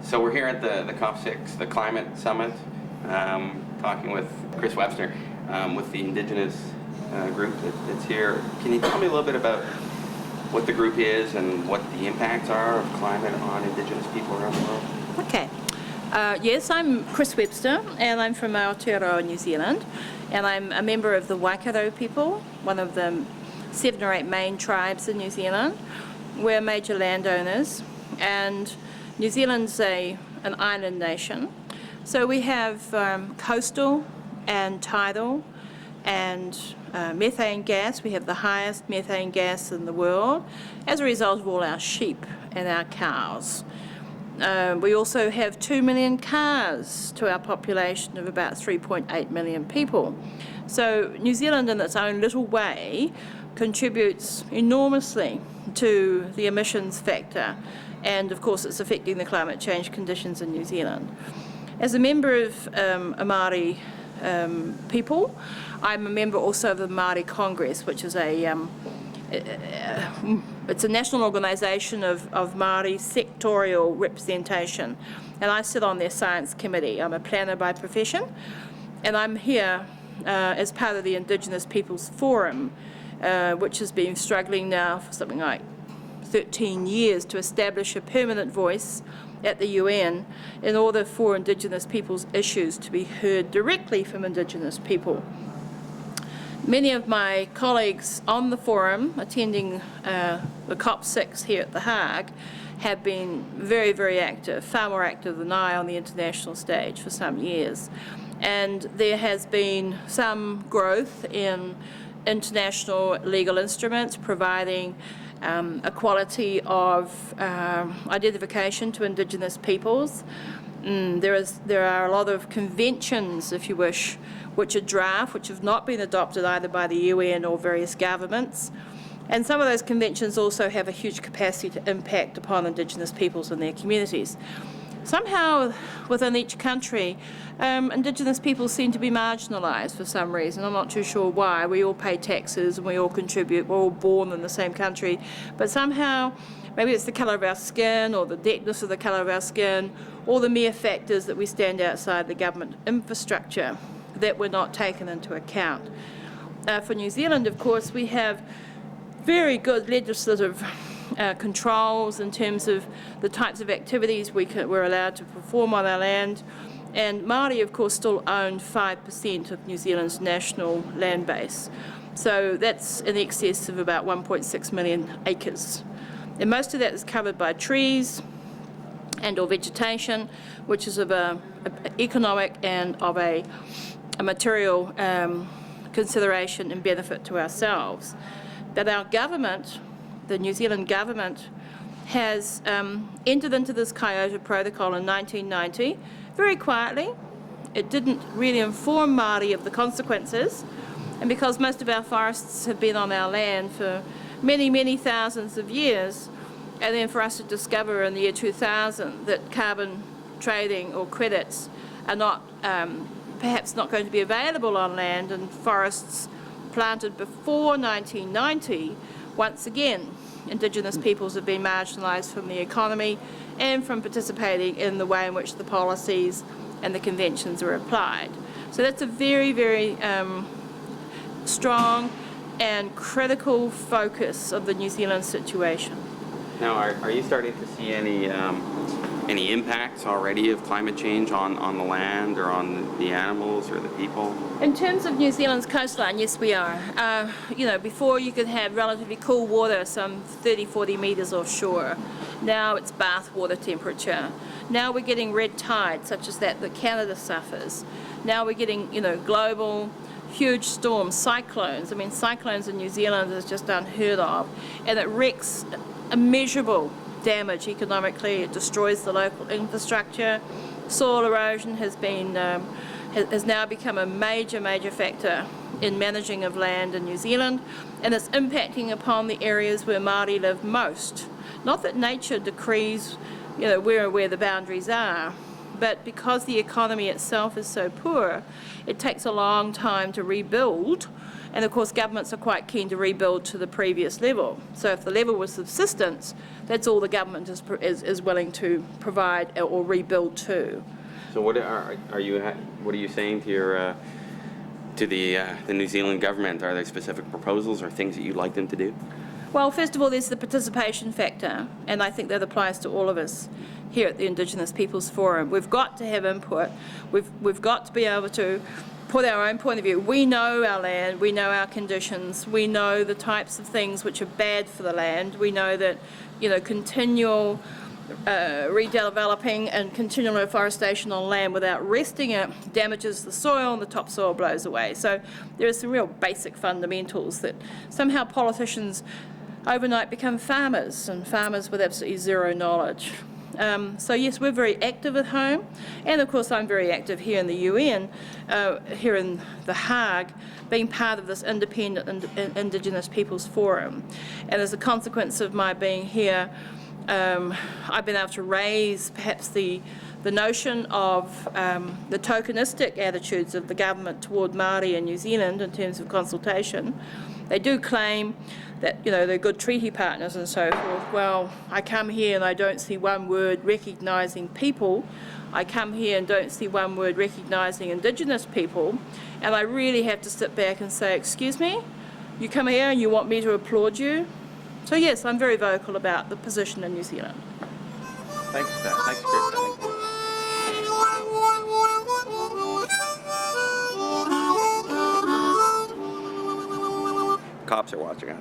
So we're here at the COP6, the Climate Summit, talking with Chris Webster with the Indigenous group that's here. Can you tell me a little bit about what the group is and what the impacts are of climate on Indigenous people around the world? Okay. Yes, I'm Chris Webster, and I'm from Aotearoa, New Zealand, and I'm a member of the Waikato people, one of the 7 or 8 main tribes in New Zealand. We're major landowners, and New Zealand's an island nation, so we have coastal and tidal and methane gas. We have the highest methane gas in the world as a result of all our sheep and our cows. We also have 2 million cars to our population of about 3.8 million people. So New Zealand, in its own little way, contributes enormously to the emissions factor, and of course it's affecting the climate change conditions in New Zealand. As a member of a Māori people, I'm a member also of the Māori Congress, which is it's a national organisation of Māori sectorial representation, and I sit on their science committee. I'm a planner by profession, and I'm here as part of the Indigenous Peoples Forum, which has been struggling now for something like 13 years to establish a permanent voice at the UN in order for Indigenous peoples' issues to be heard directly from Indigenous people. Many of my colleagues on the forum attending the COP6 here at The Hague have been very, very active, far more active than I on the international stage for some years. And there has been some growth in international legal instruments providing equality of identification to Indigenous peoples. There are a lot of conventions, if you wish, which are draft, which have not been adopted either by the UN or various governments. And some of those conventions also have a huge capacity to impact upon Indigenous peoples and their communities. Somehow, within each country, Indigenous people seem to be marginalised for some reason. I'm not too sure why. We all pay taxes and we all contribute. We're all born in the same country. But somehow, maybe it's the colour of our skin or the deepness of the colour of our skin or the mere factors that we stand outside the government infrastructure that we're not taken into account. For New Zealand, of course, we have very good legislative controls in terms of the types of activities we're allowed to perform on our land, and Māori of course still own 5% of New Zealand's national land base, so that's in excess of about 1.6 million acres, and most of that is covered by trees and or vegetation, which is of a economic and of a material consideration and benefit to ourselves. But our government, the New Zealand government, has entered into this Kyoto Protocol in 1990, very quietly. It didn't really inform Māori of the consequences, and because most of our forests have been on our land for many, many thousands of years, and then for us to discover in the year 2000 that carbon trading or credits are not, perhaps not going to be available on land and forests planted before 1990, once again, Indigenous peoples have been marginalised from the economy and from participating in the way in which the policies and the conventions are applied. So that's a very, very strong and critical focus of the New Zealand situation. Now, are you starting to see any impacts already of climate change on the land or on the animals or the people? In terms of New Zealand's coastline, yes we are. Before you could have relatively cool water some 30-40 metres offshore. Now it's bath water temperature. Now we're getting red tide, such as that Canada suffers. Now we're getting, global huge storms, cyclones. I mean, cyclones in New Zealand is just unheard of, and it wreaks immeasurable damage economically. It destroys the local infrastructure. Soil erosion has now become a major factor in managing of land in New Zealand, and it's impacting upon the areas where Māori live most. Not that nature decrees, where the boundaries are, but because the economy itself is so poor, it takes a long time to rebuild And of course, governments are quite keen to rebuild to the previous level. So if the level was subsistence, that's all the government is willing to provide or rebuild to. So what are you saying to your to the New Zealand government? Are there specific proposals or things that you'd like them to do? Well, first of all, there's the participation factor, and I think that applies to all of us here at the Indigenous Peoples Forum. We've got to have input. We've got to be able to put our own point of view. We know our land, we know our conditions, we know the types of things which are bad for the land. We know that, you know, continual redeveloping and continual reforestation on land without resting it damages the soil and the topsoil blows away. So there are some real basic fundamentals that somehow politicians overnight become farmers, and farmers with absolutely zero knowledge. So yes, we're very active at home, and of course I'm very active here in the UN, here in The Hague, being part of this independent Indigenous Peoples Forum. And as a consequence of my being here, I've been able to raise perhaps the notion of the tokenistic attitudes of the government toward Māori in New Zealand in terms of consultation. They do claim that, you know, they're good treaty partners and so forth. Well, I come here and I don't see one word recognising people. I come here and don't see one word recognising Indigenous people. And I really have to sit back and say, excuse me, you come here and you want me to applaud you? So yes, I'm very vocal about the position in New Zealand. Thanks, Chris. Cops are watching us.